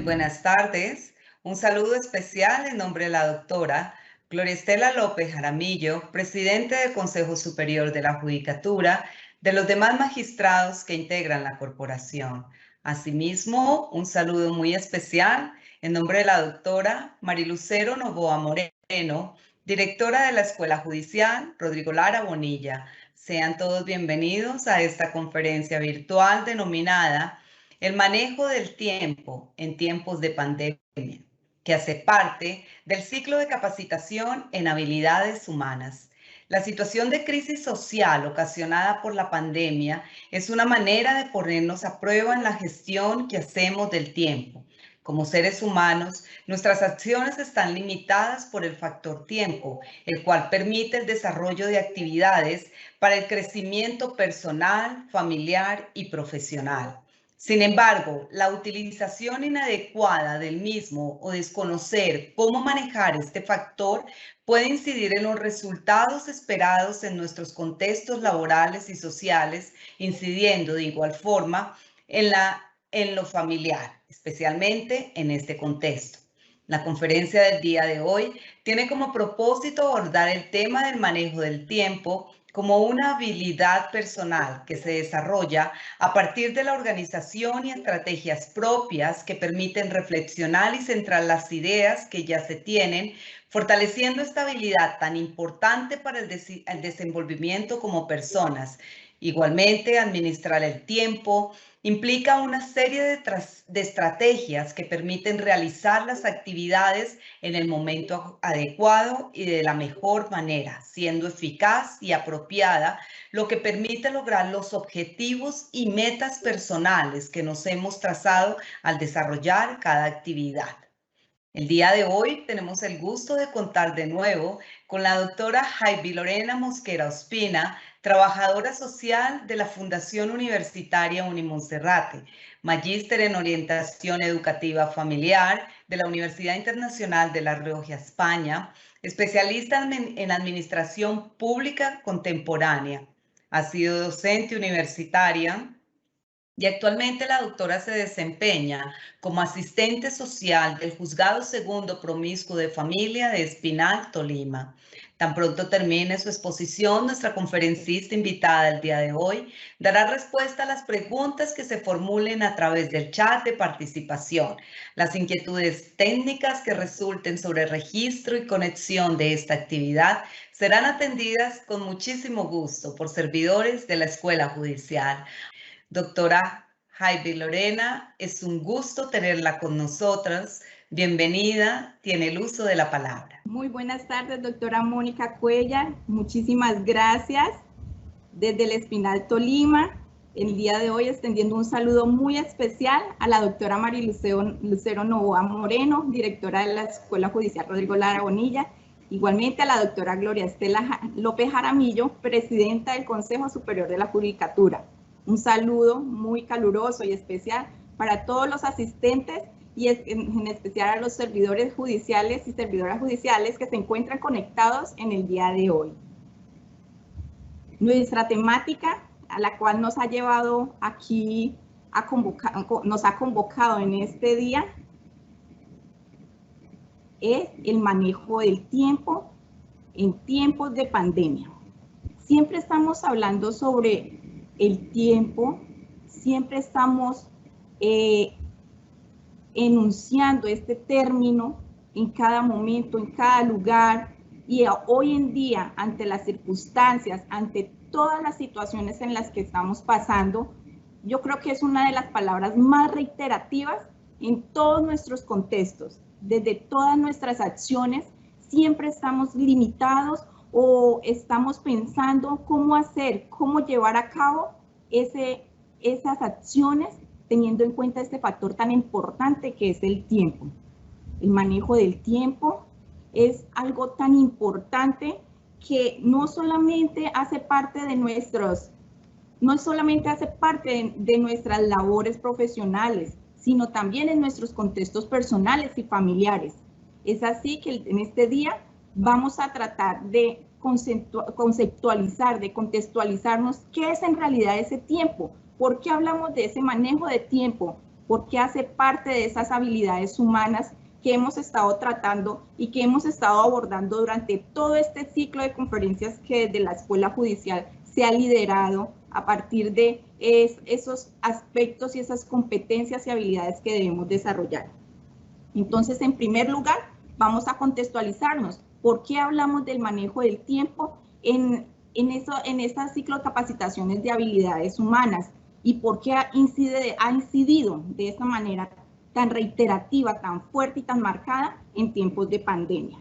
buenas tardes. Un saludo especial en nombre de la doctora Gloria Estela López Jaramillo, presidente del Consejo Superior de la Judicatura, de los demás magistrados que integran la corporación. Asimismo, un saludo muy especial en nombre de la doctora Marilucero Novoa Moreno, directora de la Escuela Judicial Rodrigo Lara Bonilla. Sean todos bienvenidos a esta conferencia virtual denominada El manejo del tiempo en tiempos de pandemia, que hace parte del ciclo de capacitación en habilidades humanas. La situación de crisis social ocasionada por la pandemia es una manera de ponernos a prueba en la gestión que hacemos del tiempo. Como seres humanos, nuestras acciones están limitadas por el factor tiempo, el cual permite el desarrollo de actividades para el crecimiento personal, familiar y profesional. Sin embargo, la utilización inadecuada del mismo o desconocer cómo manejar este factor puede incidir en los resultados esperados en nuestros contextos laborales y sociales, incidiendo de igual forma en lo familiar, especialmente en este contexto. La conferencia del día de hoy tiene como propósito abordar el tema del manejo del tiempo como una habilidad personal que se desarrolla a partir de la organización y estrategias propias que permiten reflexionar y centrar las ideas que ya se tienen, fortaleciendo esta habilidad tan importante para el desenvolvimiento como personas. Igualmente, administrar el tiempo implica una serie de estrategias que permiten realizar las actividades en el momento adecuado y de la mejor manera, siendo eficaz y apropiada, lo que permite lograr los objetivos y metas personales que nos hemos trazado al desarrollar cada actividad. El día de hoy tenemos el gusto de contar de nuevo con la doctora Jaibi Lorena Mosquera Ospina, trabajadora social de la Fundación Universitaria Unimonserrate, magíster en orientación educativa familiar de la Universidad Internacional de La Rioja, España, especialista en administración pública contemporánea. Ha sido docente universitaria y actualmente la doctora se desempeña como asistente social del Juzgado Segundo Promiscuo de Familia de Espinal, Tolima. Tan pronto termine su exposición, nuestra conferencista invitada el día de hoy dará respuesta a las preguntas que se formulen a través del chat de participación. Las inquietudes técnicas que resulten sobre el registro y conexión de esta actividad serán atendidas con muchísimo gusto por servidores de la Escuela Judicial. Doctora Jaibi Lorena, es un gusto tenerla con nosotras. Bienvenida, tiene el uso de la palabra. Muy buenas tardes, doctora Mónica Cuellar. Muchísimas gracias desde el Espinal, Tolima. El día de hoy extendiendo un saludo muy especial a la doctora Marilucero Novoa Moreno, directora de la Escuela Judicial Rodrigo Lara Bonilla. Igualmente a la doctora Gloria Estela López Jaramillo, presidenta del Consejo Superior de la Judicatura. Un saludo muy caluroso y especial para todos los asistentes y en especial a los servidores judiciales y servidoras judiciales que se encuentran conectados en el día de hoy. Nuestra temática a la cual nos ha llevado aquí, nos ha convocado en este día, es el manejo del tiempo en tiempos de pandemia. Siempre estamos hablando sobre el tiempo, siempre estamos enunciando este término en cada momento, en cada lugar, y hoy en día, ante las circunstancias, ante todas las situaciones en las que estamos pasando, yo creo que es una de las palabras más reiterativas en todos nuestros contextos. Desde todas nuestras acciones, siempre estamos limitados o estamos pensando cómo hacer, cómo llevar a cabo esas acciones teniendo en cuenta este factor tan importante que es el tiempo. El manejo del tiempo es algo tan importante que no solamente hace parte de nuestras labores profesionales, sino también en nuestros contextos personales y familiares. Es así que en este día vamos a tratar de conceptualizar, de contextualizarnos qué es en realidad ese tiempo. ¿Por qué hablamos de ese manejo de tiempo? porque hace parte de esas habilidades humanas que hemos estado tratando y que hemos estado abordando durante todo este ciclo de conferencias que desde la Escuela Judicial se ha liderado a partir de esos aspectos y esas competencias y habilidades que debemos desarrollar. Entonces, en primer lugar, vamos a contextualizarnos. ¿Por qué hablamos del manejo del tiempo en este ciclo de capacitaciones de habilidades humanas? ¿Y por qué ha incidido de esta manera tan reiterativa, tan fuerte y tan marcada en tiempos de pandemia?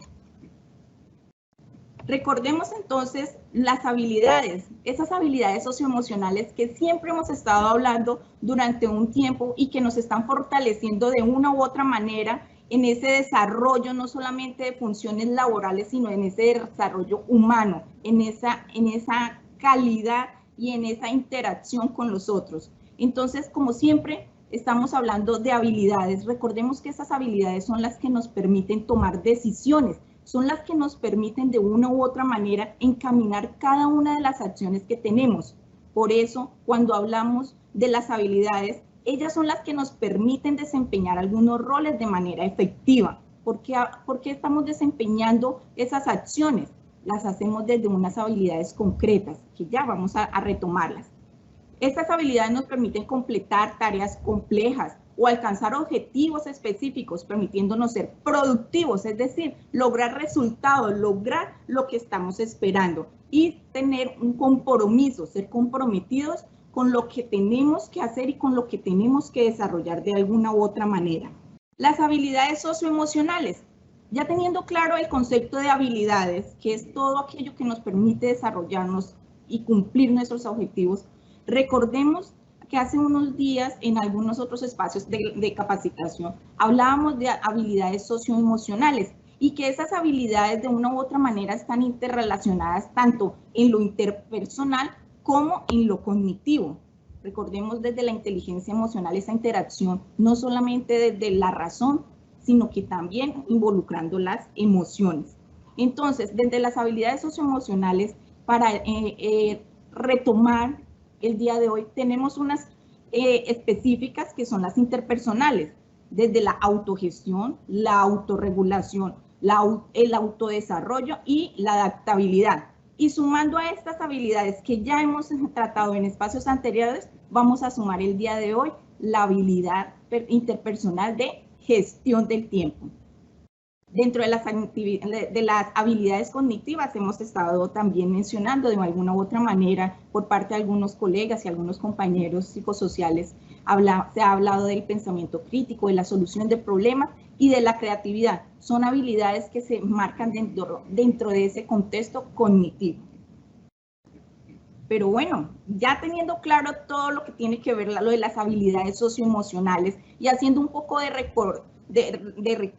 Recordemos entonces las habilidades, esas habilidades socioemocionales que siempre hemos estado hablando durante un tiempo y que nos están fortaleciendo de una u otra manera en ese desarrollo, no solamente de funciones laborales, sino en ese desarrollo humano, en esa calidad y en esa interacción con los otros. Entonces, como siempre, estamos hablando de habilidades. Recordemos que esas habilidades son las que nos permiten tomar decisiones, son las que nos permiten de una u otra manera encaminar cada una de las acciones que tenemos. Por eso, cuando hablamos de las habilidades, ellas son las que nos permiten desempeñar algunos roles de manera efectiva. ¿Por qué estamos desempeñando esas acciones? Las hacemos desde unas habilidades concretas, que ya vamos a retomarlas. Estas habilidades nos permiten completar tareas complejas o alcanzar objetivos específicos, permitiéndonos ser productivos, es decir, lograr resultados, lograr lo que estamos esperando y tener un compromiso, ser comprometidos con lo que tenemos que hacer y con lo que tenemos que desarrollar de alguna u otra manera. Las habilidades socioemocionales. Ya teniendo claro el concepto de habilidades, que es todo aquello que nos permite desarrollarnos y cumplir nuestros objetivos, recordemos que hace unos días en algunos otros espacios de capacitación hablábamos de habilidades socioemocionales y que esas habilidades de una u otra manera están interrelacionadas tanto en lo interpersonal como en lo cognitivo. Recordemos desde la inteligencia emocional esa interacción, no solamente desde la razón, sino que también involucrando las emociones. Entonces, desde las habilidades socioemocionales, para retomar el día de hoy, tenemos unas específicas que son las interpersonales, desde la autogestión, la autorregulación, el autodesarrollo y la adaptabilidad. Y sumando a estas habilidades que ya hemos tratado en espacios anteriores, vamos a sumar el día de hoy la habilidad interpersonal de gestión del tiempo. Dentro de las habilidades cognitivas hemos estado también mencionando de alguna u otra manera por parte de algunos colegas y algunos compañeros psicosociales, se ha hablado del pensamiento crítico, de la solución de problemas y de la creatividad. Son habilidades que se marcan dentro de ese contexto cognitivo. Pero bueno, ya teniendo claro todo lo que tiene que ver lo de las habilidades socioemocionales y haciendo un poco de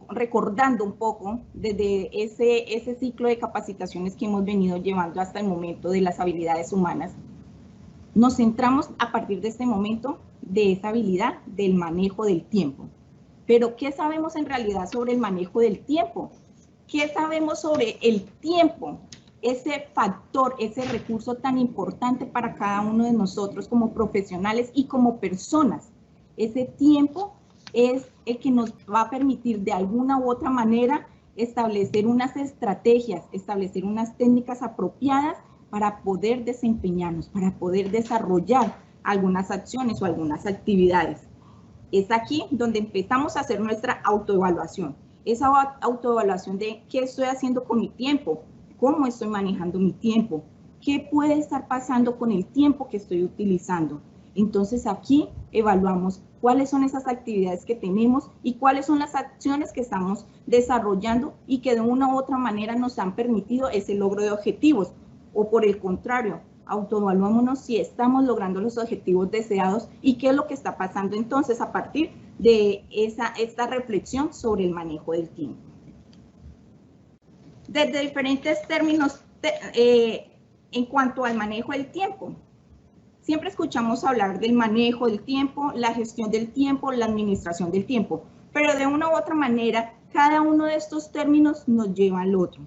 recordando un poco desde ese ciclo de capacitaciones que hemos venido llevando hasta el momento de las habilidades humanas, nos centramos a partir de este momento de esa habilidad del manejo del tiempo. Pero ¿qué sabemos en realidad sobre el manejo del tiempo? ¿Qué sabemos sobre el tiempo? Ese factor, ese recurso tan importante para cada uno de nosotros como profesionales y como personas. Ese tiempo es el que nos va a permitir de alguna u otra manera establecer unas estrategias, establecer unas técnicas apropiadas para poder desempeñarnos, para poder desarrollar algunas acciones o algunas actividades. Es aquí donde empezamos a hacer nuestra autoevaluación. Esa autoevaluación de qué estoy haciendo con mi tiempo, cómo estoy manejando mi tiempo, qué puede estar pasando con el tiempo que estoy utilizando. Entonces aquí evaluamos cuáles son esas actividades que tenemos y cuáles son las acciones que estamos desarrollando y que de una u otra manera nos han permitido ese logro de objetivos. O por el contrario, autoevaluémonos si estamos logrando los objetivos deseados y qué es lo que está pasando entonces a partir de esta reflexión sobre el manejo del tiempo. Desde diferentes términos en cuanto al manejo del tiempo. Siempre escuchamos hablar del manejo del tiempo, la gestión del tiempo, la administración del tiempo, pero de una u otra manera, cada uno de estos términos nos lleva al otro.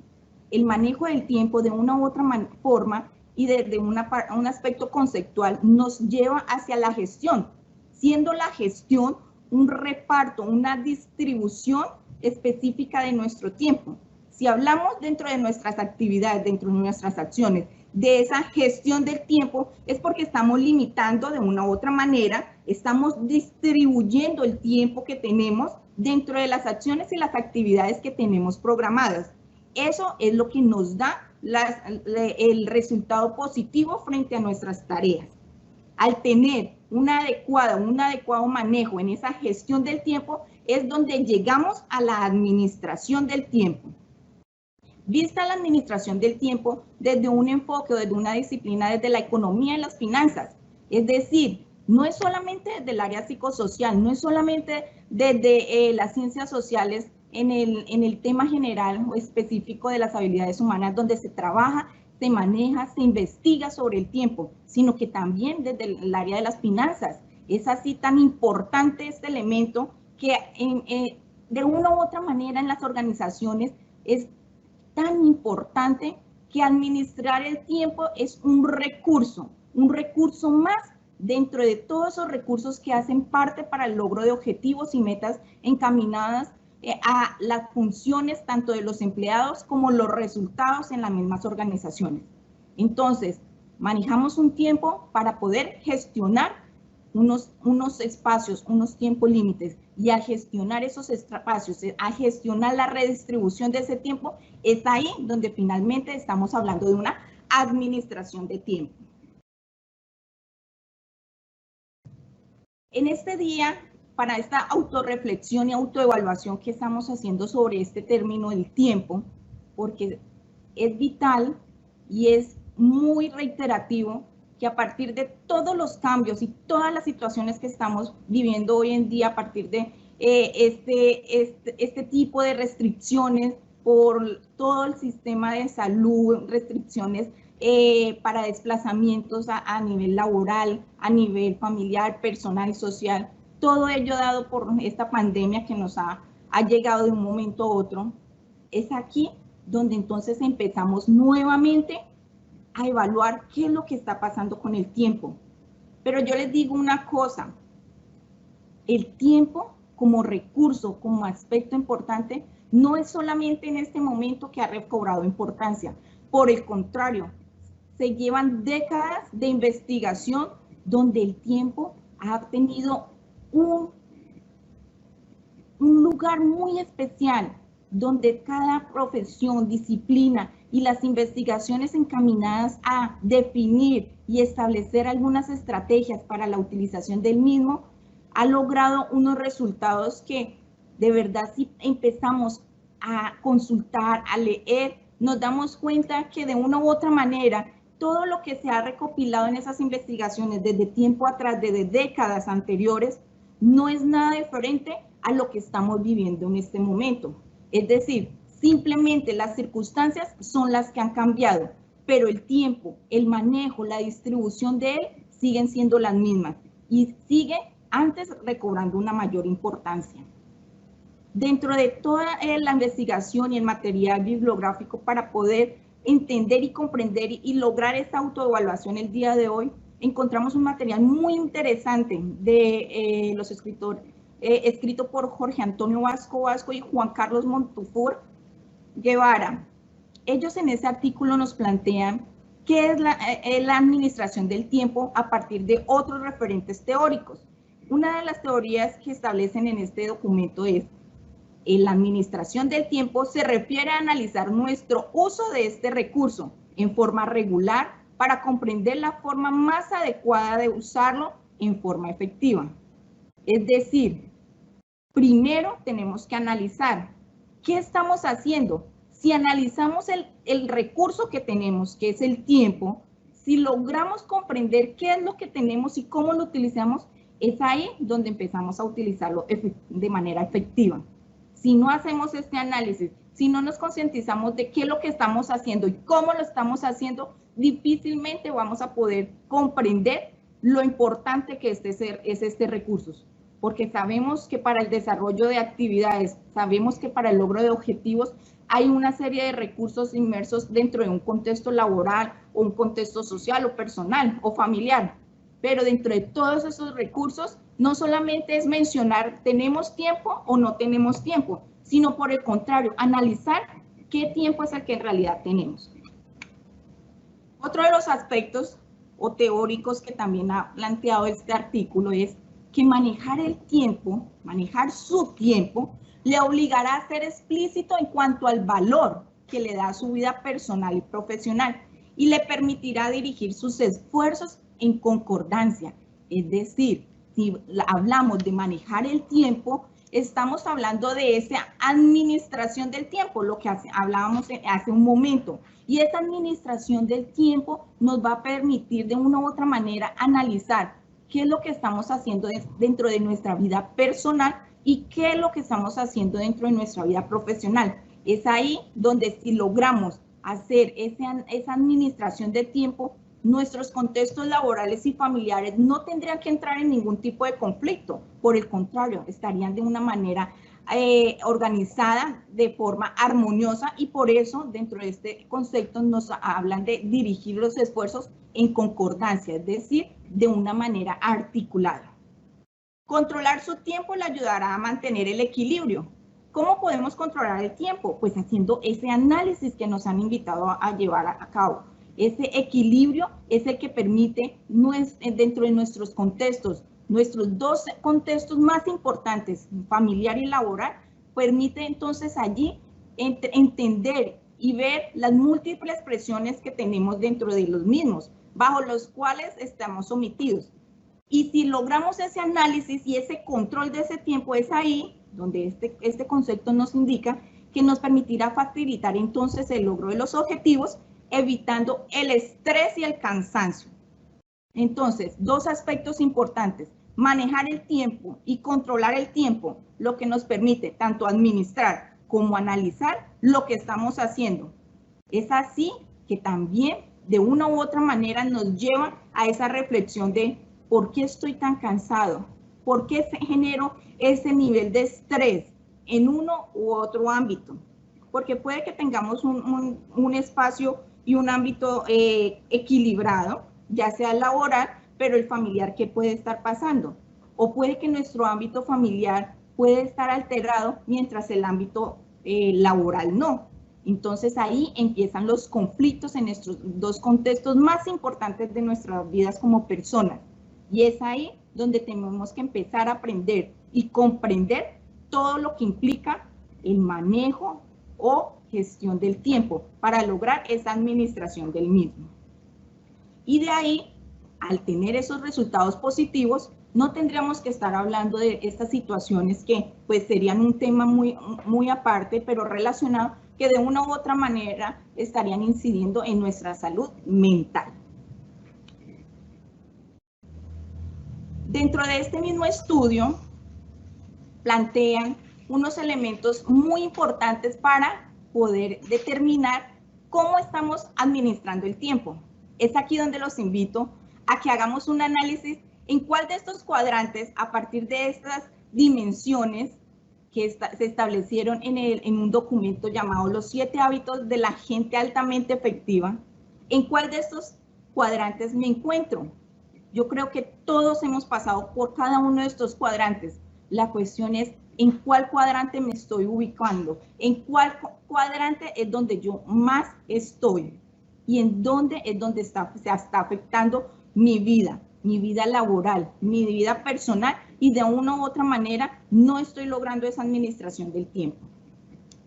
El manejo del tiempo de una u otra forma y desde un aspecto conceptual nos lleva hacia la gestión, siendo la gestión un reparto, una distribución específica de nuestro tiempo. Si hablamos dentro de nuestras actividades, dentro de nuestras acciones, de esa gestión del tiempo, es porque estamos limitando de una u otra manera, estamos distribuyendo el tiempo que tenemos dentro de las acciones y las actividades que tenemos programadas. Eso es lo que nos da el resultado positivo frente a nuestras tareas. Al tener un adecuado manejo en esa gestión del tiempo, es donde llegamos a la administración del tiempo. Vista la administración del tiempo desde un enfoque o desde una disciplina desde la economía y las finanzas. Es decir, no es solamente desde el área psicosocial, no es solamente desde las ciencias sociales en el tema general o específico de las habilidades humanas donde se trabaja, se maneja, se investiga sobre el tiempo, sino que también desde el área de las finanzas. Es así tan importante este elemento que de una u otra manera en las organizaciones es tan importante que administrar el tiempo es un recurso más dentro de todos esos recursos que hacen parte para el logro de objetivos y metas encaminadas a las funciones tanto de los empleados como los resultados en las mismas organizaciones. Entonces, manejamos un tiempo para poder gestionar unos espacios, unos tiempos límites, y a gestionar esos espacios, a gestionar la redistribución de ese tiempo, es ahí donde finalmente estamos hablando de una administración de tiempo. En este día, para esta autorreflexión y autoevaluación que estamos haciendo sobre este término del tiempo, porque es vital y es muy reiterativo que a partir de todos los cambios y todas las situaciones que estamos viviendo hoy en día, a partir de este tipo de restricciones por todo el sistema de salud, restricciones para desplazamientos a nivel laboral, a nivel familiar, personal y social, todo ello dado por esta pandemia que nos ha llegado de un momento a otro, es aquí donde entonces empezamos nuevamente a evaluar qué es lo que está pasando con el tiempo. Pero yo les digo una cosa, el tiempo como recurso, como aspecto importante, no es solamente en este momento que ha recobrado importancia. Por el contrario, se llevan décadas de investigación donde el tiempo ha tenido un lugar muy especial, donde cada profesión, disciplina y las investigaciones encaminadas a definir y establecer algunas estrategias para la utilización del mismo ha logrado unos resultados que de verdad si empezamos a consultar, a leer, nos damos cuenta que de una u otra manera todo lo que se ha recopilado en esas investigaciones desde tiempo atrás, desde décadas anteriores, no es nada diferente a lo que estamos viviendo en este momento. Es decir, simplemente las circunstancias son las que han cambiado, pero el tiempo, el manejo, la distribución de él siguen siendo las mismas y sigue antes recobrando una mayor importancia. Dentro de toda la investigación y el material bibliográfico para poder entender y comprender y lograr esta autoevaluación el día de hoy, encontramos un material muy interesante de los escritores, escrito por Jorge Antonio Vasco y Juan Carlos Montufur Guevara. Ellos en ese artículo nos plantean qué es la administración del tiempo a partir de otros referentes teóricos. Una de las teorías que establecen en este documento es la administración del tiempo se refiere a analizar nuestro uso de este recurso en forma regular para comprender la forma más adecuada de usarlo en forma efectiva. Es decir, primero tenemos que analizar qué estamos haciendo. Si analizamos el recurso que tenemos, que es el tiempo, si logramos comprender qué es lo que tenemos y cómo lo utilizamos, es ahí donde empezamos a utilizarlo de manera efectiva. Si no hacemos este análisis, si no nos concientizamos de qué es lo que estamos haciendo y cómo lo estamos haciendo, difícilmente vamos a poder comprender lo importante que es este recurso. Porque sabemos que para el desarrollo de actividades, sabemos que para el logro de objetivos hay una serie de recursos inmersos dentro de un contexto laboral o un contexto social o personal o familiar. Pero dentro de todos esos recursos no solamente es mencionar tenemos tiempo o no tenemos tiempo, sino por el contrario, analizar qué tiempo es el que en realidad tenemos. Otro de los aspectos o teóricos que también ha planteado este artículo es que manejar el tiempo, manejar su tiempo, le obligará a ser explícito en cuanto al valor que le da a su vida personal y profesional y le permitirá dirigir sus esfuerzos en concordancia. Es decir, si hablamos de manejar el tiempo, estamos hablando de esa administración del tiempo, lo que hablábamos hace un momento. Y esa administración del tiempo nos va a permitir de una u otra manera analizar qué es lo que estamos haciendo dentro de nuestra vida personal y qué es lo que estamos haciendo dentro de nuestra vida profesional. Es ahí donde si logramos hacer esa administración del tiempo, nuestros contextos laborales y familiares no tendrían que entrar en ningún tipo de conflicto. Por el contrario, estarían de una manera organizada, de forma armoniosa, y por eso dentro de este concepto nos hablan de dirigir los esfuerzos en concordancia, es decir, de una manera articulada. Controlar su tiempo le ayudará a mantener el equilibrio. ¿Cómo podemos controlar el tiempo? Pues haciendo ese análisis que nos han invitado a llevar a cabo. Ese equilibrio es el que permite dentro de nuestros contextos, nuestros dos contextos más importantes, familiar y laboral, permite entonces allí entender y ver las múltiples presiones que tenemos dentro de los mismos, bajo los cuales estamos sometidos. Y si logramos ese análisis y ese control de ese tiempo, es ahí donde este concepto nos indica que nos permitirá facilitar entonces el logro de los objetivos, evitando el estrés y el cansancio. Entonces, dos aspectos importantes: manejar el tiempo y controlar el tiempo, lo que nos permite tanto administrar como analizar lo que estamos haciendo. Es así que también de una u otra manera nos lleva a esa reflexión de ¿por qué estoy tan cansado? ¿Por qué genero ese nivel de estrés en uno u otro ámbito? Porque puede que tengamos un espacio y un ámbito equilibrado, ya sea laboral, pero el familiar, ¿qué puede estar pasando? O puede que nuestro ámbito familiar puede estar alterado mientras el ámbito laboral no. Entonces ahí empiezan los conflictos en estos dos contextos más importantes de nuestras vidas como personas. Y es ahí donde tenemos que empezar a aprender y comprender todo lo que implica el manejo o gestión del tiempo para lograr esa administración del mismo. Y de ahí, al tener esos resultados positivos, no tendríamos que estar hablando de estas situaciones que pues serían un tema muy aparte, pero relacionado, que de una u otra manera estarían incidiendo en nuestra salud mental. Dentro de este mismo estudio, plantean unos elementos muy importantes para poder determinar cómo estamos administrando el tiempo. Es aquí donde los invito a que hagamos un análisis en cuál de estos cuadrantes, a partir de estas dimensiones que se establecieron en un documento llamado Los 7 hábitos de la gente altamente efectiva, en cuál de estos cuadrantes me encuentro. Yo creo que todos hemos pasado por cada uno de estos cuadrantes. La cuestión es en cuál cuadrante me estoy ubicando, en cuál cuadrante es donde yo más estoy y en dónde es donde se está afectando mi vida laboral, mi vida personal, y de una u otra manera no estoy logrando esa administración del tiempo.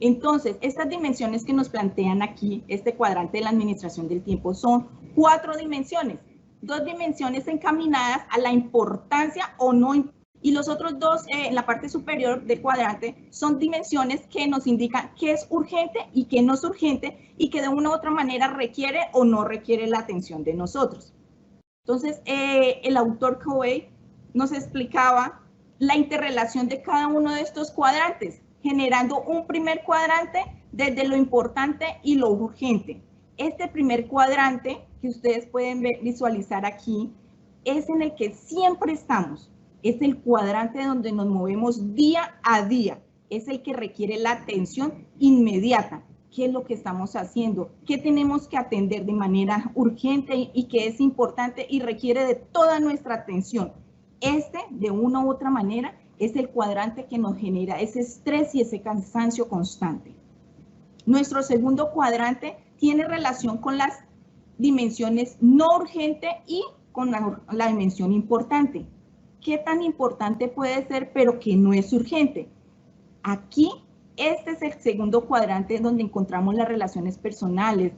Entonces, estas dimensiones que nos plantean aquí, este cuadrante de la administración del tiempo, son 4 dimensiones. 2 dimensiones encaminadas a la importancia o no, y los otros 2 en la parte superior del cuadrante son dimensiones que nos indican qué es urgente y qué no es urgente y que de una u otra manera requiere o no requiere la atención de nosotros. Entonces, el autor Covey nos explicaba la interrelación de cada uno de estos cuadrantes, generando un primer cuadrante desde lo importante y lo urgente. Este primer cuadrante que ustedes pueden visualizar aquí es en el que siempre estamos. Es el cuadrante donde nos movemos día a día. Es el que requiere la atención inmediata. ¿Qué es lo que estamos haciendo? ¿Qué tenemos que atender de manera urgente y que es importante y requiere de toda nuestra atención? Este, de una u otra manera, es el cuadrante que nos genera ese estrés y ese cansancio constante. Nuestro segundo cuadrante tiene relación con las dimensiones no urgente y con la dimensión importante. ¿Qué tan importante puede ser, pero que no es urgente? Aquí, este es el segundo cuadrante donde encontramos las relaciones personales,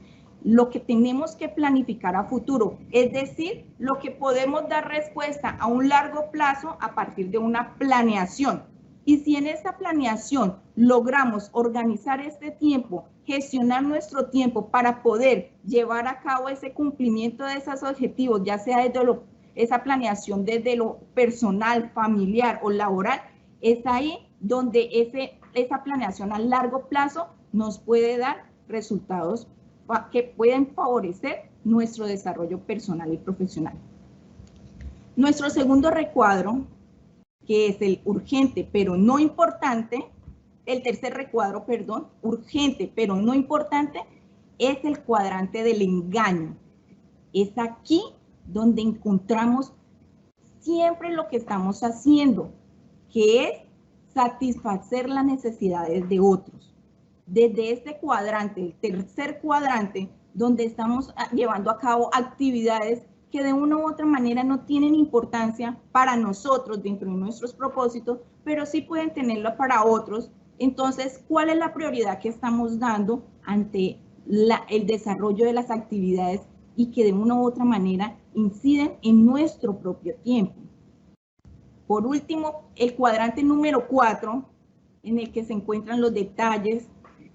lo que tenemos que planificar a futuro, es decir, lo que podemos dar respuesta a un largo plazo a partir de una planeación. Y si en esta planeación logramos organizar este tiempo, gestionar nuestro tiempo para poder llevar a cabo ese cumplimiento de esos objetivos, ya sea desde esa planeación desde lo personal, familiar o laboral, es ahí donde esa planeación a largo plazo nos puede dar resultados que pueden favorecer nuestro desarrollo personal y profesional. Nuestro segundo recuadro, que es el urgente pero no importante, el tercer recuadro, perdón, urgente pero no importante, es el cuadrante del engaño. Es aquí donde encontramos siempre lo que estamos haciendo, que es satisfacer las necesidades de otros. Desde este cuadrante, el tercer cuadrante, donde estamos llevando a cabo actividades que de una u otra manera no tienen importancia para nosotros dentro de nuestros propósitos, pero sí pueden tenerlo para otros. Entonces, ¿cuál es la prioridad que estamos dando ante el desarrollo de las actividades y que de una u otra manera inciden en nuestro propio tiempo? Por último, el cuadrante número 4, en el que se encuentran los detalles,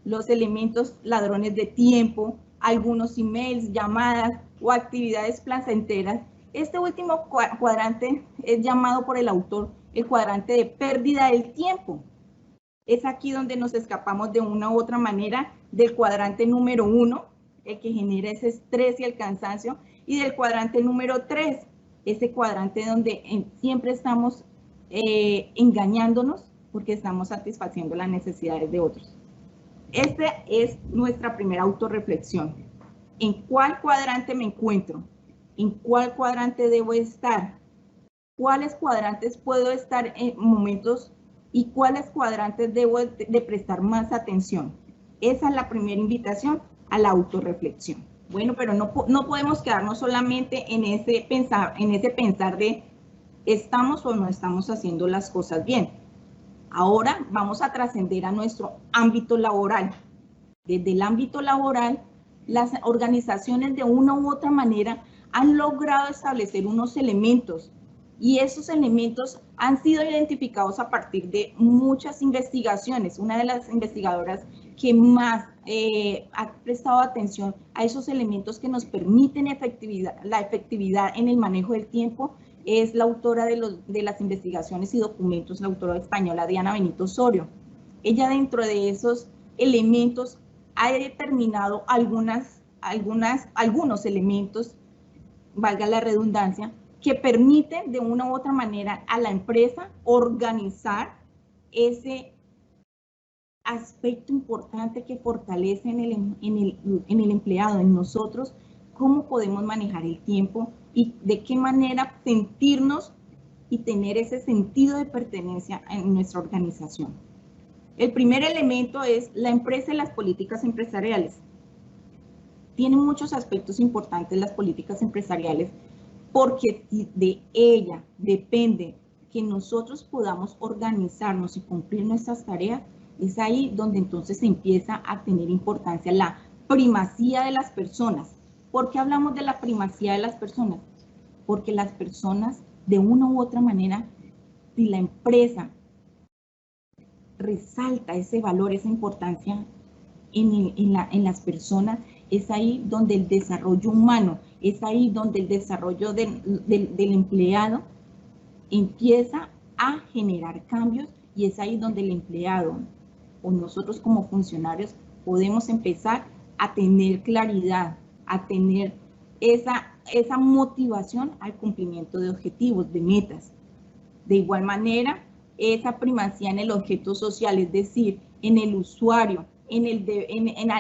los elementos ladrones de tiempo, algunos emails, llamadas o actividades placenteras. Este último cuadrante es llamado por el autor el cuadrante de pérdida del tiempo. Es aquí donde nos escapamos de una u otra manera del cuadrante número 1, el que genera ese estrés y el cansancio, y del cuadrante número 3, ese cuadrante donde siempre estamos engañándonos porque estamos satisfaciendo las necesidades de otros. Esta es nuestra primera autorreflexión. ¿En cuál cuadrante me encuentro? ¿En cuál cuadrante debo estar? ¿Cuáles cuadrantes puedo estar en momentos y cuáles cuadrantes debo de prestar más atención? Esa es la primera invitación a la autorreflexión. Bueno, pero no podemos quedarnos solamente en ese pensar de estamos o no estamos haciendo las cosas bien. Ahora vamos a trascender a nuestro ámbito laboral. Desde el ámbito laboral, las organizaciones de una u otra manera han logrado establecer unos elementos y esos elementos han sido identificados a partir de muchas investigaciones. Una de las investigadoras que más ha prestado atención a esos elementos que nos permiten la efectividad en el manejo del tiempo es la autora de las investigaciones y documentos, la autora española Diana Benito Osorio. Ella dentro de esos elementos ha determinado algunos elementos, valga la redundancia, que permiten de una u otra manera a la empresa organizar ese aspecto importante que fortalece en el empleado, en nosotros, cómo podemos manejar el tiempo y de qué manera sentirnos y tener ese sentido de pertenencia en nuestra organización. El primer elemento es la empresa y las políticas empresariales. Tienen muchos aspectos importantes las políticas empresariales porque si de ella depende que nosotros podamos organizarnos y cumplir nuestras tareas, es ahí donde entonces se empieza a tener importancia la primacía de las personas. ¿Por qué hablamos de la primacía de las personas? Porque las personas, de una u otra manera, si la empresa resalta ese valor, esa importancia en las personas, es ahí donde el desarrollo humano, es ahí donde el desarrollo del empleado empieza a generar cambios y es ahí donde el empleado o nosotros como funcionarios podemos empezar a tener claridad, a tener esa motivación al cumplimiento de objetivos, de metas. De igual manera, esa primacía en el objeto social, es decir, en el usuario,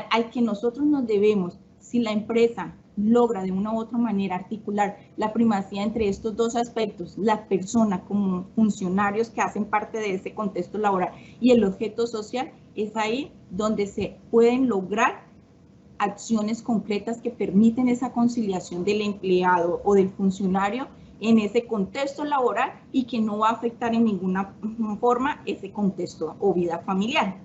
al que nosotros nos debemos. Si la empresa logra de una u otra manera articular la primacía entre estos dos aspectos, la persona como funcionarios que hacen parte de ese contexto laboral y el objeto social, es ahí donde se pueden lograr acciones concretas que permiten esa conciliación del empleado o del funcionario en ese contexto laboral y que no va a afectar en ninguna forma ese contexto o vida familiar.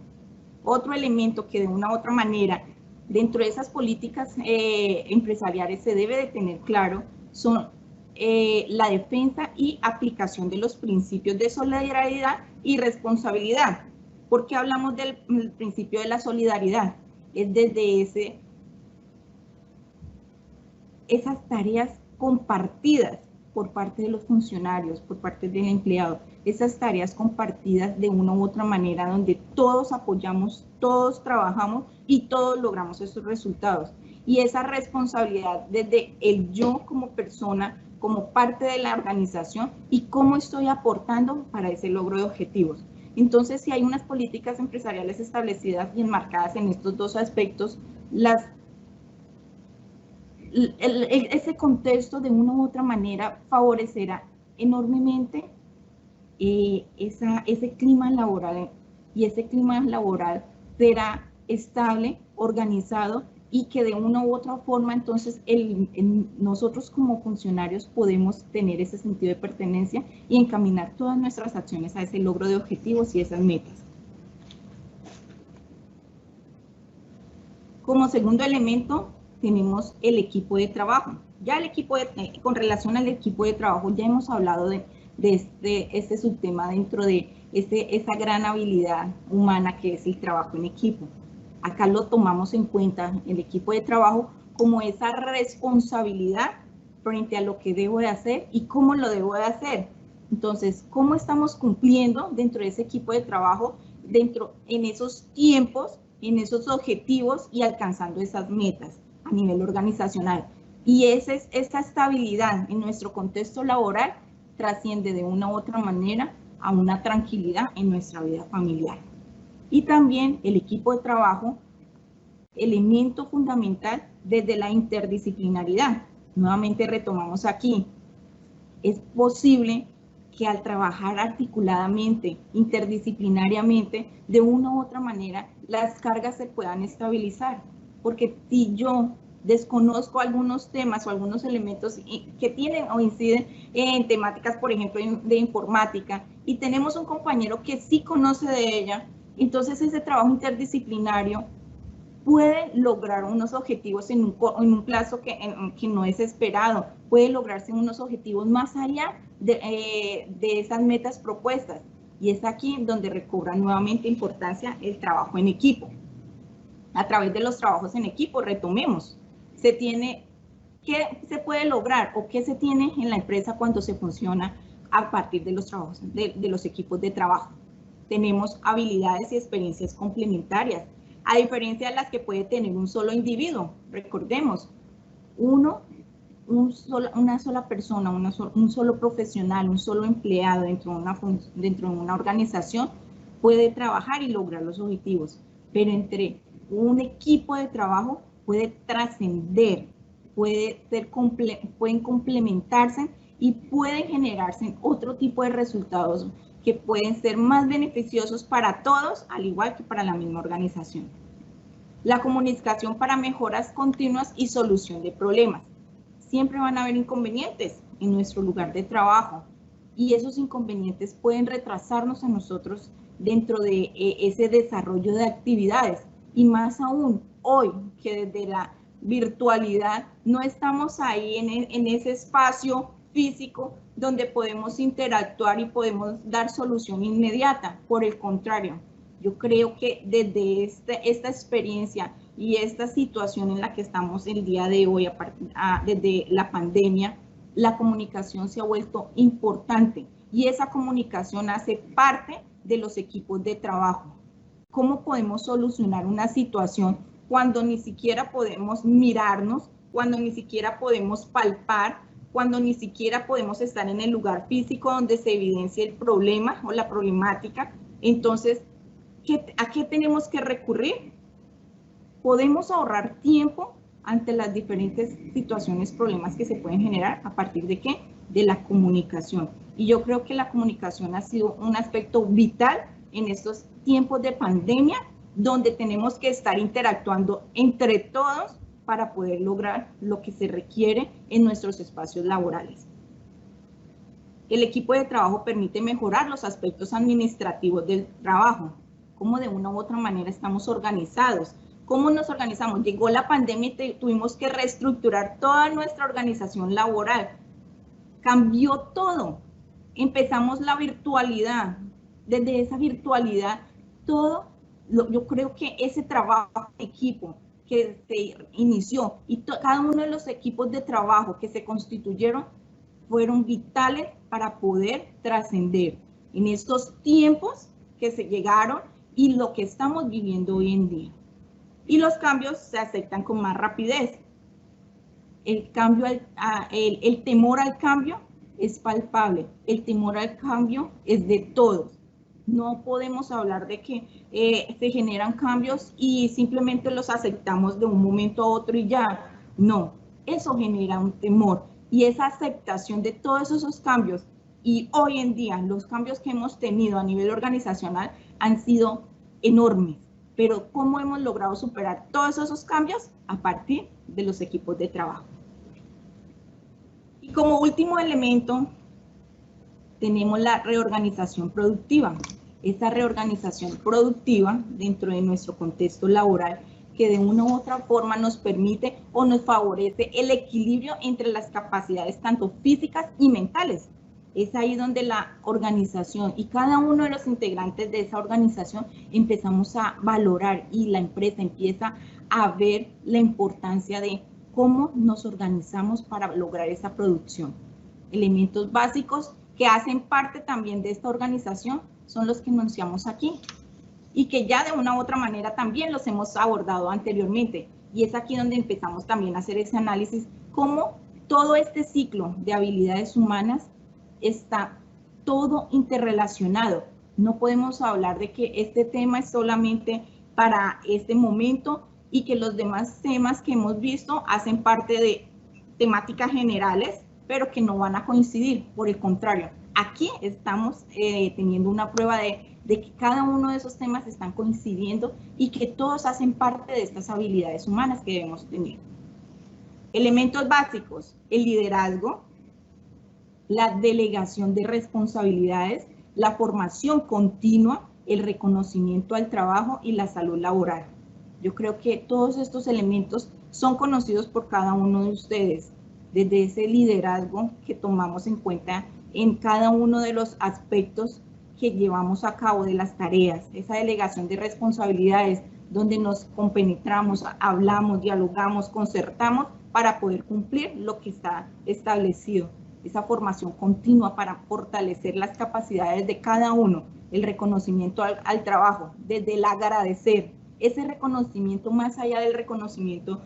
Otro elemento que de una u otra manera dentro de esas políticas empresariales se debe de tener claro son la defensa y aplicación de los principios de solidaridad y responsabilidad. ¿Por qué hablamos del principio de la solidaridad? Es desde esas tareas compartidas por parte de los funcionarios, por parte del empleado, esas tareas compartidas de una u otra manera donde todos apoyamos, todos trabajamos y todos logramos esos resultados. Y esa responsabilidad desde el yo como persona, como parte de la organización y cómo estoy aportando para ese logro de objetivos. Entonces, si hay unas políticas empresariales establecidas y enmarcadas en estos dos aspectos, ese contexto de una u otra manera favorecerá enormemente ese clima laboral, y ese clima laboral será estable, organizado y que de una u otra forma entonces nosotros como funcionarios podemos tener ese sentido de pertenencia y encaminar todas nuestras acciones a ese logro de objetivos y esas metas. Como segundo elemento tenemos el equipo de trabajo. Ya con relación al equipo de trabajo ya hemos hablado de este subtema dentro de esa gran habilidad humana que es el trabajo en equipo. Acá lo tomamos en cuenta, el equipo de trabajo, como esa responsabilidad frente a lo que debo de hacer y cómo lo debo de hacer. Entonces, ¿cómo estamos cumpliendo dentro de ese equipo de trabajo, en esos tiempos, en esos objetivos y alcanzando esas metas a nivel organizacional? Y esa estabilidad en nuestro contexto laboral trasciende de una u otra manera a una tranquilidad en nuestra vida familiar. Y también el equipo de trabajo, elemento fundamental desde la interdisciplinaridad. Nuevamente retomamos aquí, es posible que al trabajar articuladamente, interdisciplinariamente, de una u otra manera, las cargas se puedan estabilizar. Porque si yo desconozco algunos temas o algunos elementos que tienen o inciden en temáticas, por ejemplo, de informática, y tenemos un compañero que sí conoce de ella, entonces ese trabajo interdisciplinario puede lograr unos objetivos en un plazo que no es esperado, puede lograrse unos objetivos más allá de esas metas propuestas. Y es aquí donde recobra nuevamente importancia el trabajo en equipo. A través de los trabajos en equipo, retomemos, ¿qué se puede lograr o qué se tiene en la empresa cuando se funciona a partir de los trabajos, de los equipos de trabajo? Tenemos habilidades y experiencias complementarias, a diferencia de las que puede tener un solo individuo. Recordemos, una sola persona, un solo profesional, un solo empleado dentro de una organización puede trabajar y lograr los objetivos, pero entre un equipo de trabajo puede trascender, pueden complementarse y pueden generarse otro tipo de resultados que pueden ser más beneficiosos para todos, al igual que para la misma organización. La comunicación para mejoras continuas y solución de problemas. Siempre van a haber inconvenientes en nuestro lugar de trabajo y esos inconvenientes pueden retrasarnos a nosotros dentro de ese desarrollo de actividades, y más aún hoy que desde la virtualidad no estamos ahí en ese espacio físico donde podemos interactuar y podemos dar solución inmediata. Por el contrario, yo creo que desde esta experiencia y esta situación en la que estamos el día de hoy, desde la pandemia, la comunicación se ha vuelto importante y esa comunicación hace parte de los equipos de trabajo. ¿Cómo podemos solucionar una situación cuando ni siquiera podemos mirarnos, cuando ni siquiera podemos palpar, cuando ni siquiera podemos estar en el lugar físico donde se evidencia el problema o la problemática? Entonces, ¿a qué tenemos que recurrir? Podemos ahorrar tiempo ante las diferentes situaciones, problemas que se pueden generar a partir de ¿qué? De la comunicación. Y yo creo que la comunicación ha sido un aspecto vital en estos tiempos de pandemia, donde tenemos que estar interactuando entre todos para poder lograr lo que se requiere en nuestros espacios laborales. El equipo de trabajo permite mejorar los aspectos administrativos del trabajo, cómo de una u otra manera estamos organizados, cómo nos organizamos. Llegó la pandemia y tuvimos que reestructurar toda nuestra organización laboral. Cambió todo. Empezamos la virtualidad. Desde esa virtualidad, todo, yo creo que ese trabajo de equipo que se inició y cada uno de los equipos de trabajo que se constituyeron fueron vitales para poder trascender en estos tiempos que se llegaron y lo que estamos viviendo hoy en día. Y los cambios se aceptan con más rapidez. El temor al cambio es palpable, el temor al cambio es de todos. No podemos hablar de que se generan cambios y simplemente los aceptamos de un momento a otro y ya. No, eso genera un temor y esa aceptación de todos esos cambios. Y hoy en día los cambios que hemos tenido a nivel organizacional han sido enormes. Pero ¿cómo hemos logrado superar todos esos cambios? A partir de los equipos de trabajo. Y como último elemento, tenemos la reorganización productiva. Esa reorganización productiva dentro de nuestro contexto laboral que de una u otra forma nos permite o nos favorece el equilibrio entre las capacidades tanto físicas y mentales. Es ahí donde la organización y cada uno de los integrantes de esa organización empezamos a valorar y la empresa empieza a ver la importancia de cómo nos organizamos para lograr esa producción. Elementos básicos que hacen parte también de esta organización son los que enunciamos aquí y que ya de una u otra manera también los hemos abordado anteriormente. Y es aquí donde empezamos también a hacer ese análisis, cómo todo este ciclo de habilidades humanas está todo interrelacionado. No podemos hablar de que este tema es solamente para este momento y que los demás temas que hemos visto hacen parte de temáticas generales, pero que no van a coincidir. Por el contrario, aquí estamos teniendo una prueba de que cada uno de esos temas están coincidiendo y que todos hacen parte de estas habilidades humanas que debemos tener. Elementos básicos: el liderazgo, la delegación de responsabilidades, la formación continua, el reconocimiento al trabajo y la salud laboral. Yo creo que todos estos elementos son conocidos por cada uno de ustedes, desde ese liderazgo que tomamos en cuenta en cada uno de los aspectos que llevamos a cabo de las tareas, esa delegación de responsabilidades donde nos compenetramos, hablamos, dialogamos, concertamos para poder cumplir lo que está establecido. Esa formación continua para fortalecer las capacidades de cada uno, el reconocimiento al trabajo, desde el agradecer, ese reconocimiento más allá del reconocimiento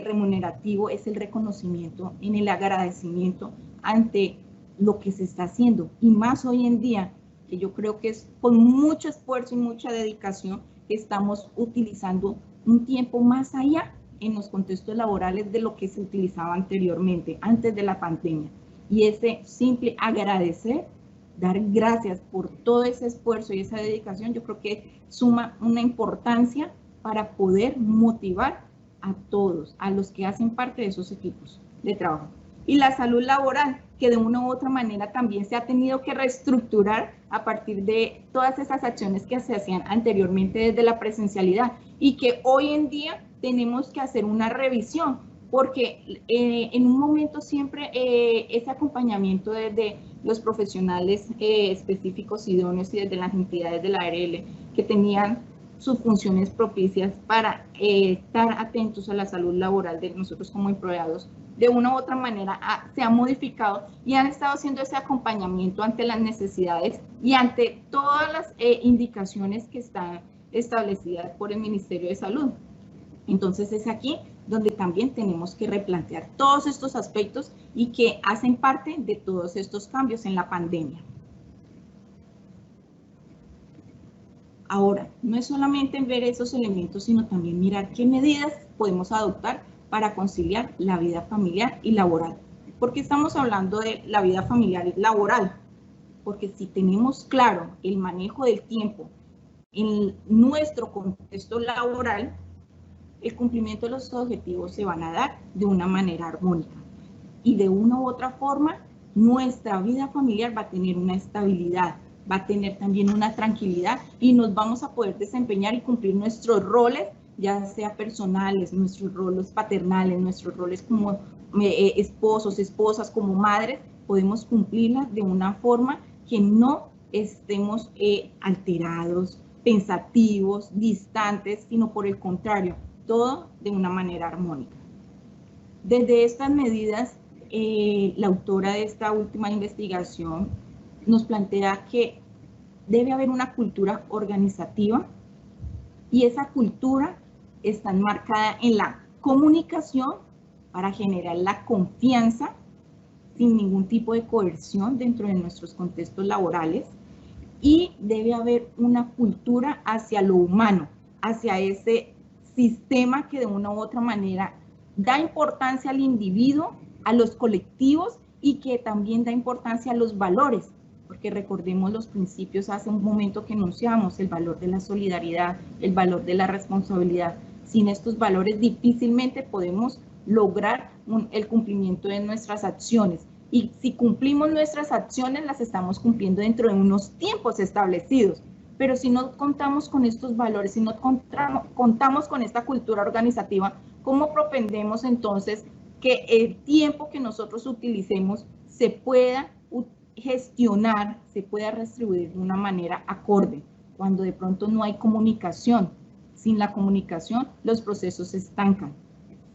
remunerativo, es el reconocimiento en el agradecimiento ante lo que se está haciendo, y más hoy en día, que yo creo que es con mucho esfuerzo y mucha dedicación que estamos utilizando un tiempo más allá en los contextos laborales de lo que se utilizaba anteriormente, antes de la pandemia. Y ese simple agradecer, dar gracias por todo ese esfuerzo y esa dedicación, yo creo que suma una importancia para poder motivar a todos, a los que hacen parte de esos equipos de trabajo. Y la salud laboral, que de una u otra manera también se ha tenido que reestructurar a partir de todas esas acciones que se hacían anteriormente desde la presencialidad y que hoy en día tenemos que hacer una revisión, porque en un momento siempre ese acompañamiento desde los profesionales específicos idóneos y desde las entidades de la ARL que tenían sus funciones propicias para estar atentos a la salud laboral de nosotros como empleados, de una u otra manera se ha modificado y han estado haciendo ese acompañamiento ante las necesidades y ante todas las indicaciones que están establecidas por el Ministerio de Salud. Entonces es aquí donde también tenemos que replantear todos estos aspectos y que hacen parte de todos estos cambios en la pandemia. Ahora, no es solamente ver esos elementos, sino también mirar qué medidas podemos adoptar para conciliar la vida familiar y laboral. ¿Por qué estamos hablando de la vida familiar y laboral? Porque si tenemos claro el manejo del tiempo en nuestro contexto laboral, el cumplimiento de los objetivos se van a dar de una manera armónica. Y de una u otra forma, nuestra vida familiar va a tener una estabilidad, va a tener también una tranquilidad y nos vamos a poder desempeñar y cumplir nuestros roles, ya sea personales, nuestros roles paternales, nuestros roles como esposos, esposas, como madres, podemos cumplirlas de una forma que no estemos alterados, pensativos, distantes, sino por el contrario, todo de una manera armónica. Desde estas medidas, la autora de esta última investigación nos plantea que debe haber una cultura organizativa y esa cultura está enmarcada en la comunicación para generar la confianza sin ningún tipo de coerción dentro de nuestros contextos laborales, y debe haber una cultura hacia lo humano, hacia ese sistema que de una u otra manera da importancia al individuo, a los colectivos y que también da importancia a los valores, porque recordemos los principios hace un momento que enunciamos, el valor de la solidaridad, el valor de la responsabilidad. Sin estos valores difícilmente podemos lograr el cumplimiento de nuestras acciones. Y si cumplimos nuestras acciones, las estamos cumpliendo dentro de unos tiempos establecidos. Pero si no contamos con estos valores, si no contamos con esta cultura organizativa, ¿cómo propendemos entonces que el tiempo que nosotros utilicemos se pueda gestionar, se pueda distribuir de una manera acorde? Cuando de pronto no hay comunicación. Sin la comunicación, los procesos se estancan.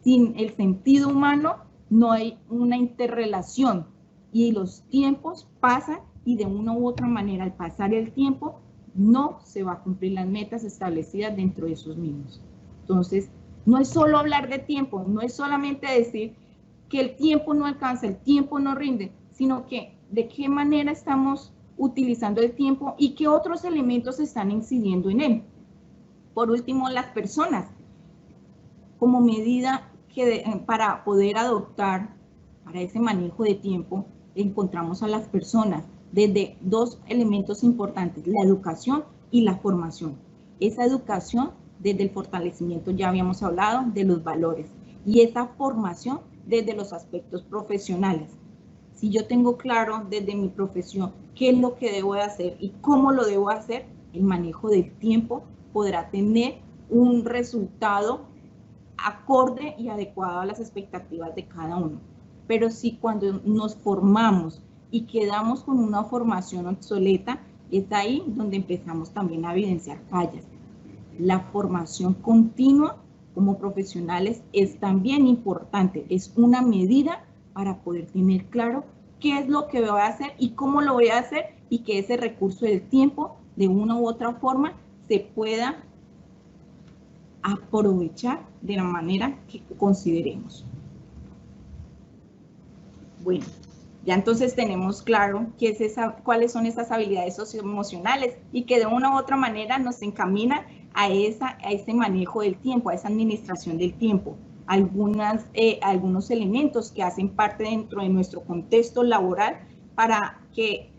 Sin el sentido humano, no hay una interrelación y los tiempos pasan y de una u otra manera al pasar el tiempo no se va a cumplir las metas establecidas dentro de esos mismos. Entonces, no es solo hablar de tiempo, no es solamente decir que el tiempo no alcanza, el tiempo no rinde, sino que de qué manera estamos utilizando el tiempo y qué otros elementos están incidiendo en él. Por último, las personas, como medida para poder adoptar para ese manejo de tiempo, encontramos a las personas desde dos elementos importantes, la educación y la formación. Esa educación desde el fortalecimiento, ya habíamos hablado, de los valores, y esa formación desde los aspectos profesionales. Si yo tengo claro desde mi profesión qué es lo que debo de hacer y cómo lo debo hacer, el manejo del tiempo podrá tener un resultado acorde y adecuado a las expectativas de cada uno. Pero si cuando nos formamos y quedamos con una formación obsoleta, es ahí donde empezamos también a evidenciar fallas. La formación continua como profesionales es también importante, es una medida para poder tener claro qué es lo que voy a hacer y cómo lo voy a hacer, y que ese recurso del tiempo de una u otra forma se pueda aprovechar de la manera que consideremos. Bueno, ya entonces tenemos claro qué es cuáles son esas habilidades socioemocionales y que de una u otra manera nos encamina a ese manejo del tiempo, a esa administración del tiempo. Algunos elementos que hacen parte dentro de nuestro contexto laboral para que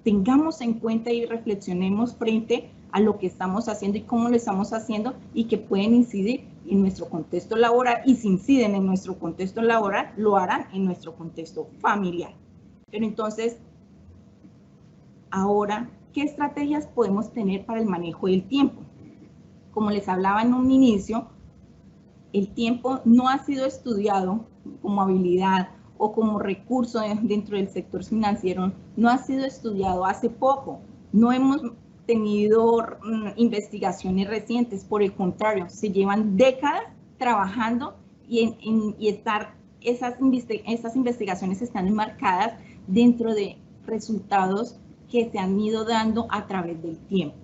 tengamos en cuenta y reflexionemos frente a lo que estamos haciendo y cómo lo estamos haciendo, y que pueden incidir en nuestro contexto laboral, y si inciden en nuestro contexto laboral, lo harán en nuestro contexto familiar. Pero entonces, ahora, ¿qué estrategias podemos tener para el manejo del tiempo? Como les hablaba en un inicio, el tiempo no ha sido estudiado como habilidad o como recurso dentro del sector financiero, no ha sido estudiado hace poco. No hemos tenido investigaciones recientes, por el contrario, se llevan décadas trabajando esas investigaciones están enmarcadas dentro de resultados que se han ido dando a través del tiempo.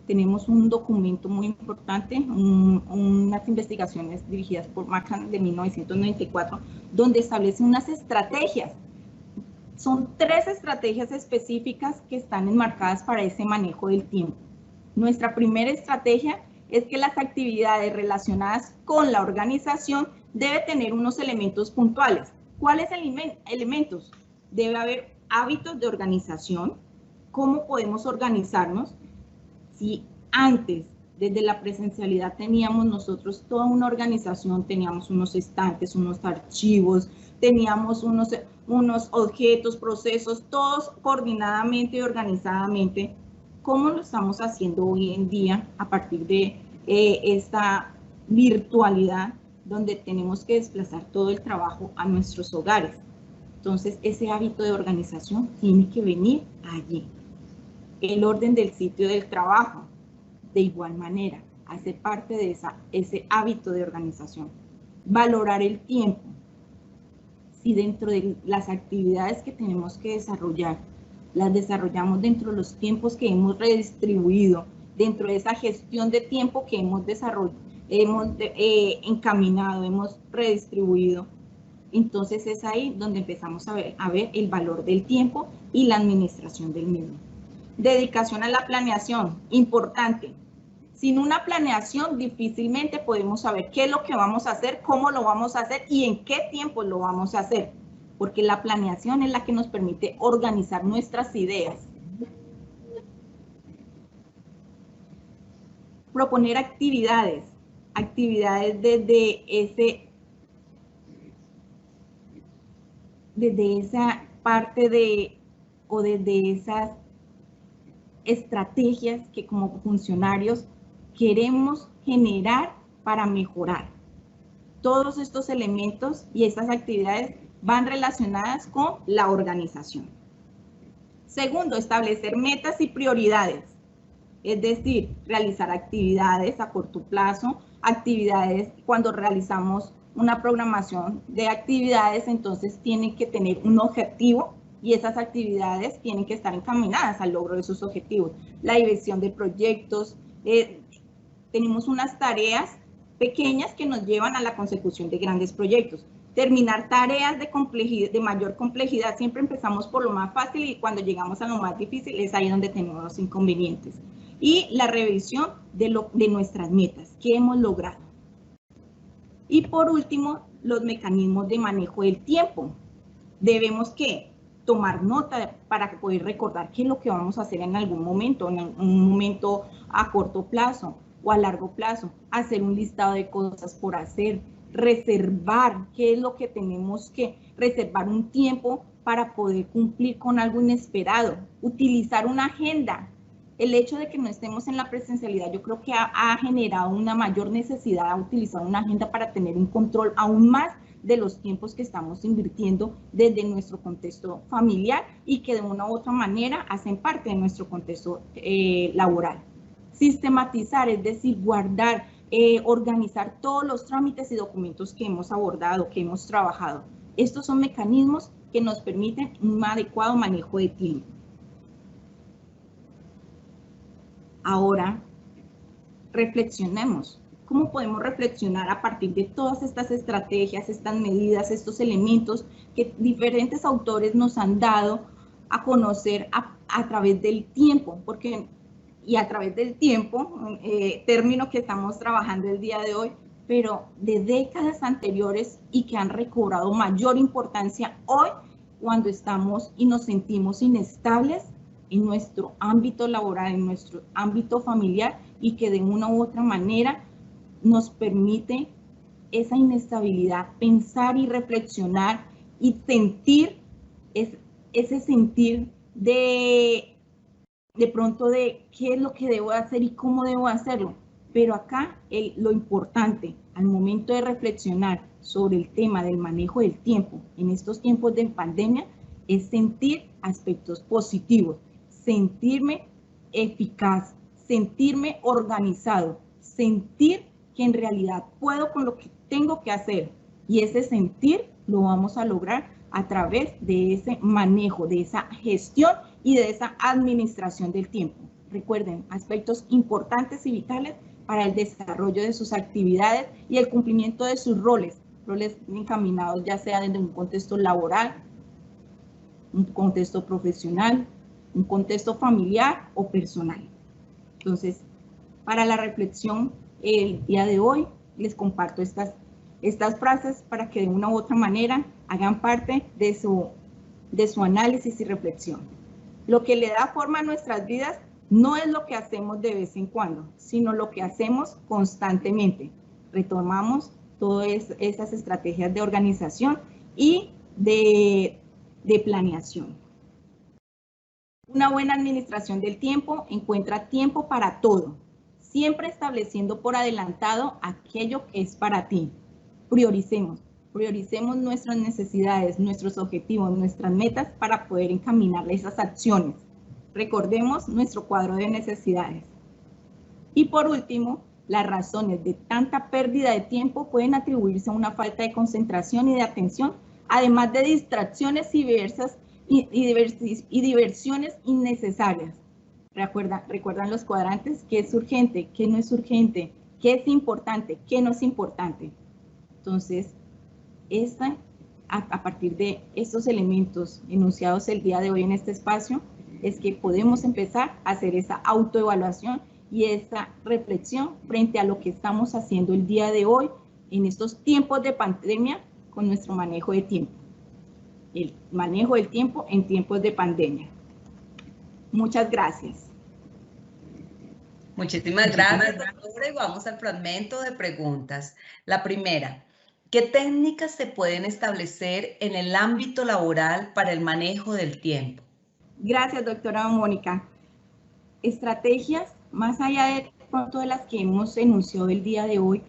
Tenemos un documento muy importante, unas investigaciones dirigidas por Macan de 1994, donde establece unas estrategias. Son 3 estrategias específicas que están enmarcadas para ese manejo del tiempo. Nuestra primera estrategia es que las actividades relacionadas con la organización deben tener unos elementos puntuales. ¿Cuáles elementos? Debe haber hábitos de organización. ¿Cómo podemos organizarnos? Si antes, desde la presencialidad, teníamos nosotros toda una organización, teníamos unos estantes, unos archivos, teníamos unos objetos, procesos, todos coordinadamente y organizadamente. ¿Cómo lo estamos haciendo hoy en día a partir de esta virtualidad donde tenemos que desplazar todo el trabajo a nuestros hogares? Entonces, ese hábito de organización tiene que venir allí. El orden del sitio del trabajo, de igual manera, hace parte de ese hábito de organización. Valorar el tiempo. Si dentro de las actividades que tenemos que desarrollar, las desarrollamos dentro de los tiempos que hemos redistribuido, dentro de esa gestión de tiempo que hemos desarrollado, hemos encaminado, hemos redistribuido, entonces es ahí donde empezamos a ver el valor del tiempo y la administración del mismo. Dedicación a la planeación, importante. Sin una planeación difícilmente podemos saber qué es lo que vamos a hacer, cómo lo vamos a hacer y en qué tiempo lo vamos a hacer, porque la planeación es la que nos permite organizar nuestras ideas. Proponer actividades desde esa parte desde esas estrategias que como funcionarios queremos generar para mejorar. Todos estos elementos y estas actividades van relacionadas con la organización. Segundo, establecer metas y prioridades. Es decir, realizar actividades a corto plazo, actividades cuando realizamos una programación de actividades, entonces tienen que tener un objetivo y esas actividades tienen que estar encaminadas al logro de esos objetivos. La división de proyectos, tenemos unas tareas pequeñas que nos llevan a la consecución de grandes proyectos. Terminar tareas de mayor complejidad, siempre empezamos por lo más fácil y cuando llegamos a lo más difícil es ahí donde tenemos los inconvenientes. Y la revisión de nuestras metas, que hemos logrado. Y por último, los mecanismos de manejo del tiempo. Debemos que tomar nota para poder recordar qué es lo que vamos a hacer en algún momento, a corto plazo o a largo plazo, hacer un listado de cosas por hacer, reservar qué es lo que tenemos que reservar un tiempo para poder cumplir con algo inesperado, utilizar una agenda. El hecho de que no estemos en la presencialidad, yo creo que ha generado una mayor necesidad de utilizar una agenda para tener un control aún más de los tiempos que estamos invirtiendo desde nuestro contexto familiar y que de una u otra manera hacen parte de nuestro contexto laboral. Sistematizar, es decir, guardar, organizar todos los trámites y documentos que hemos abordado, que hemos trabajado. Estos son mecanismos que nos permiten un adecuado manejo de tiempo. Ahora, reflexionemos. ¿Cómo podemos reflexionar a partir de todas estas estrategias, estas medidas, estos elementos que diferentes autores nos han dado a conocer a través del tiempo? Y a través del tiempo, término que estamos trabajando el día de hoy, pero de décadas anteriores y que han recobrado mayor importancia hoy cuando estamos y nos sentimos inestables en nuestro ámbito laboral, en nuestro ámbito familiar y que de una u otra manera nos permite esa inestabilidad, pensar y reflexionar y sentir ese sentir de pronto de qué es lo que debo hacer y cómo debo hacerlo. Pero acá lo importante al momento de reflexionar sobre el tema del manejo del tiempo en estos tiempos de pandemia es sentir aspectos positivos, sentirme eficaz, sentirme organizado, sentir que en realidad puedo con lo que tengo que hacer. Y ese sentir lo vamos a lograr a través de ese manejo, de esa gestión y de esa administración del tiempo. Recuerden, aspectos importantes y vitales para el desarrollo de sus actividades y el cumplimiento de sus roles encaminados ya sea desde un contexto laboral, un contexto profesional, un contexto familiar o personal. Entonces, para la reflexión, el día de hoy les comparto estas frases para que de una u otra manera hagan parte de su análisis y reflexión. Lo que le da forma a nuestras vidas no es lo que hacemos de vez en cuando, sino lo que hacemos constantemente. Retomamos todas esas estrategias de organización y de planeación. Una buena administración del tiempo encuentra tiempo para todo, siempre estableciendo por adelantado aquello que es para ti. Prioricemos nuestras necesidades, nuestros objetivos, nuestras metas para poder encaminar esas acciones. Recordemos nuestro cuadro de necesidades. Y por último, las razones de tanta pérdida de tiempo pueden atribuirse a una falta de concentración y de atención, además de distracciones y diversiones innecesarias. ¿Recuerdan los cuadrantes? ¿Qué es urgente? ¿Qué no es urgente? ¿Qué es importante? ¿Qué no es importante? Entonces, a partir de estos elementos enunciados el día de hoy en este espacio, es que podemos empezar a hacer esa autoevaluación y esa reflexión frente a lo que estamos haciendo el día de hoy en estos tiempos de pandemia con nuestro manejo de tiempo. El manejo del tiempo en tiempos de pandemia. Muchas gracias. Muchísimas gracias, doctora, y vamos al fragmento de preguntas. La primera, ¿qué técnicas se pueden establecer en el ámbito laboral para el manejo del tiempo? Gracias, doctora Mónica. Estrategias, más allá de pronto de las que hemos enunciado el día de hoy,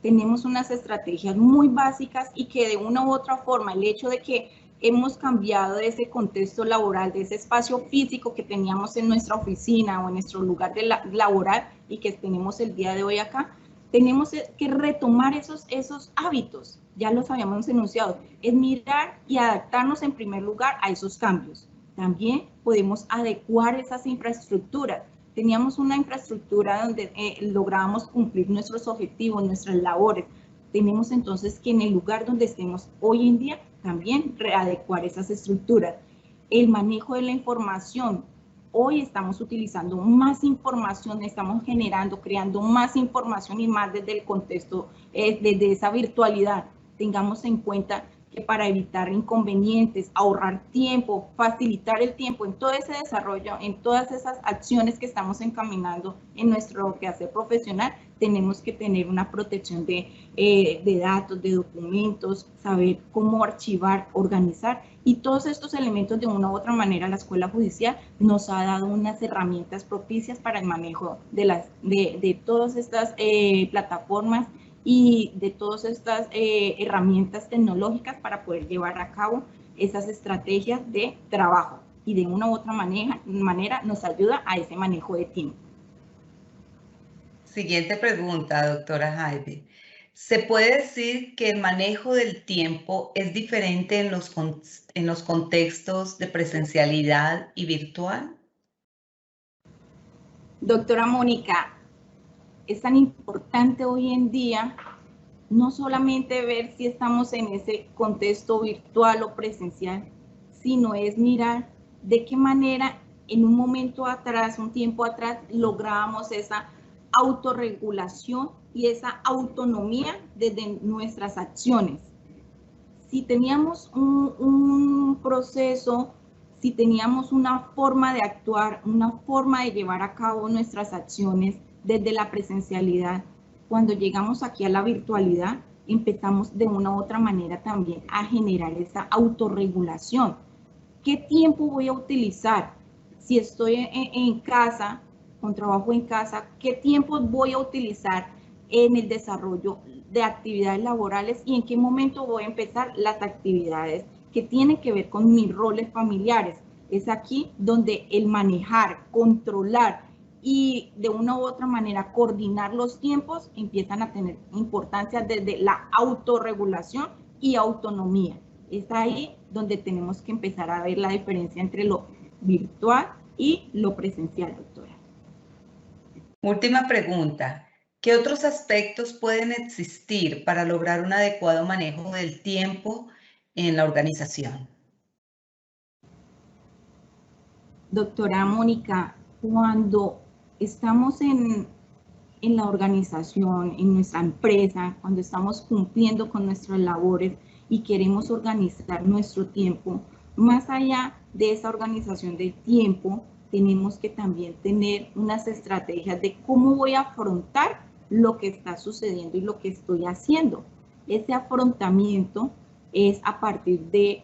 tenemos unas estrategias muy básicas y que de una u otra forma, el hecho de que hemos cambiado de ese contexto laboral, de ese espacio físico que teníamos en nuestra oficina o en nuestro lugar de laboral y que tenemos el día de hoy acá, tenemos que retomar esos hábitos, ya los habíamos enunciado, es mirar y adaptarnos en primer lugar a esos cambios. También podemos adecuar esas infraestructuras. Teníamos una infraestructura donde lográbamos cumplir nuestros objetivos, nuestras labores. Tenemos entonces que en el lugar donde estemos hoy en día también readecuar esas estructuras. El manejo de la información. Hoy estamos utilizando más información, estamos generando, creando más información y más desde el contexto, desde esa virtualidad. Tengamos en cuenta que para evitar inconvenientes, ahorrar tiempo, facilitar el tiempo en todo ese desarrollo, en todas esas acciones que estamos encaminando en nuestro quehacer profesional, tenemos que tener una protección de datos, de documentos, saber cómo archivar, organizar, y todos estos elementos de una u otra manera la Escuela Judicial nos ha dado unas herramientas propicias para el manejo de todas estas plataformas y de todas estas herramientas tecnológicas para poder llevar a cabo esas estrategias de trabajo y de una u otra manera nos ayuda a ese manejo de tiempo. Siguiente pregunta, doctora Heidi. ¿Se puede decir que el manejo del tiempo es diferente en los contextos de presencialidad y virtual? Doctora Mónica, es tan importante hoy en día no solamente ver si estamos en ese contexto virtual o presencial, sino es mirar de qué manera en un momento atrás, un tiempo atrás, lográbamos esa autorregulación y esa autonomía desde nuestras acciones. Si teníamos un proceso, si teníamos una forma de actuar, una forma de llevar a cabo nuestras acciones desde la presencialidad, cuando llegamos aquí a la virtualidad, empezamos de una u otra manera también a generar esa autorregulación. ¿Qué tiempo voy a utilizar? Si estoy en casa, con trabajo en casa, ¿qué tiempo voy a utilizar en el desarrollo de actividades laborales y en qué momento voy a empezar las actividades que tienen que ver con mis roles familiares? Es aquí donde el manejar, controlar y de una u otra manera coordinar los tiempos empiezan a tener importancia desde la autorregulación y autonomía. Es ahí donde tenemos que empezar a ver la diferencia entre lo virtual y lo presencial, doctora. Última pregunta. ¿Qué otros aspectos pueden existir para lograr un adecuado manejo del tiempo en la organización? Doctora Mónica, cuando estamos en la organización, en nuestra empresa, cuando estamos cumpliendo con nuestras labores y queremos organizar nuestro tiempo, más allá de esa organización del tiempo, tenemos que también tener unas estrategias de cómo voy a afrontar lo que está sucediendo y lo que estoy haciendo. Ese afrontamiento es a partir de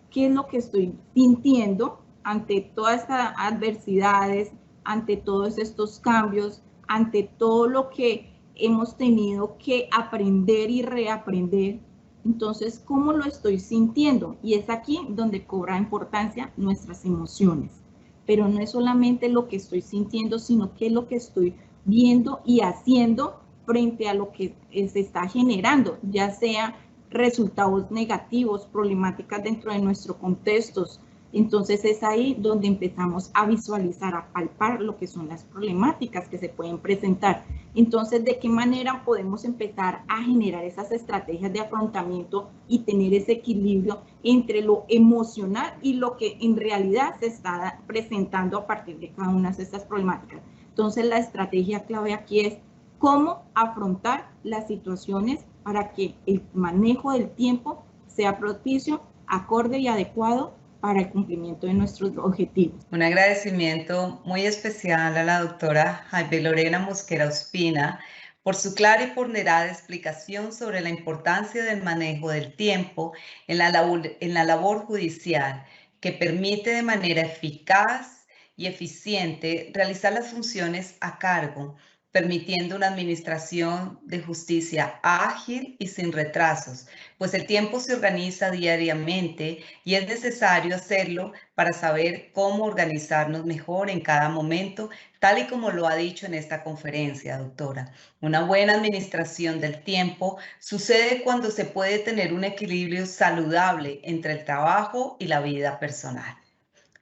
qué es lo que estoy sintiendo ante todas estas adversidades, ante todos estos cambios, ante todo lo que hemos tenido que aprender y reaprender. Entonces, ¿cómo lo estoy sintiendo? Y es aquí donde cobra importancia nuestras emociones. Pero no es solamente lo que estoy sintiendo, sino qué es lo que estoy viendo y haciendo frente a lo que se está generando, ya sea resultados negativos, problemáticas dentro de nuestros contextos. Entonces es ahí donde empezamos a visualizar, a palpar lo que son las problemáticas que se pueden presentar. Entonces, ¿de qué manera podemos empezar a generar esas estrategias de afrontamiento y tener ese equilibrio entre lo emocional y lo que en realidad se está presentando a partir de cada una de estas problemáticas? Entonces, la estrategia clave aquí es cómo afrontar las situaciones para que el manejo del tiempo sea propicio, acorde y adecuado para el cumplimiento de nuestros objetivos. Un agradecimiento muy especial a la doctora Jaime Lorena Mosquera Ospina por su clara y ponderada explicación sobre la importancia del manejo del tiempo en la labor judicial, que permite de manera eficaz y eficiente realizar las funciones a cargo, permitiendo una administración de justicia ágil y sin retrasos, pues el tiempo se organiza diariamente y es necesario hacerlo para saber cómo organizarnos mejor en cada momento, tal y como lo ha dicho en esta conferencia, doctora. Una buena administración del tiempo sucede cuando se puede tener un equilibrio saludable entre el trabajo y la vida personal.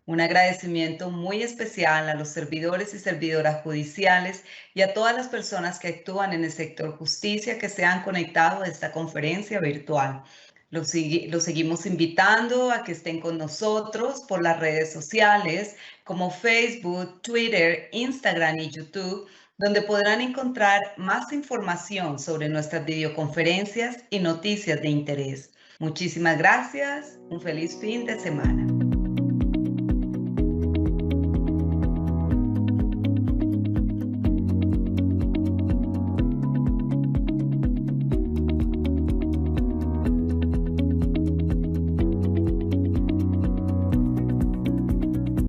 Un agradecimiento muy especial a los servidores y servidoras judiciales y a todas las personas que actúan en el sector justicia que se han conectado a esta conferencia virtual. Los seguimos invitando a que estén con nosotros por las redes sociales como Facebook, Twitter, Instagram y YouTube, donde podrán encontrar más información sobre nuestras videoconferencias y noticias de interés. Muchísimas gracias. Un feliz fin de semana.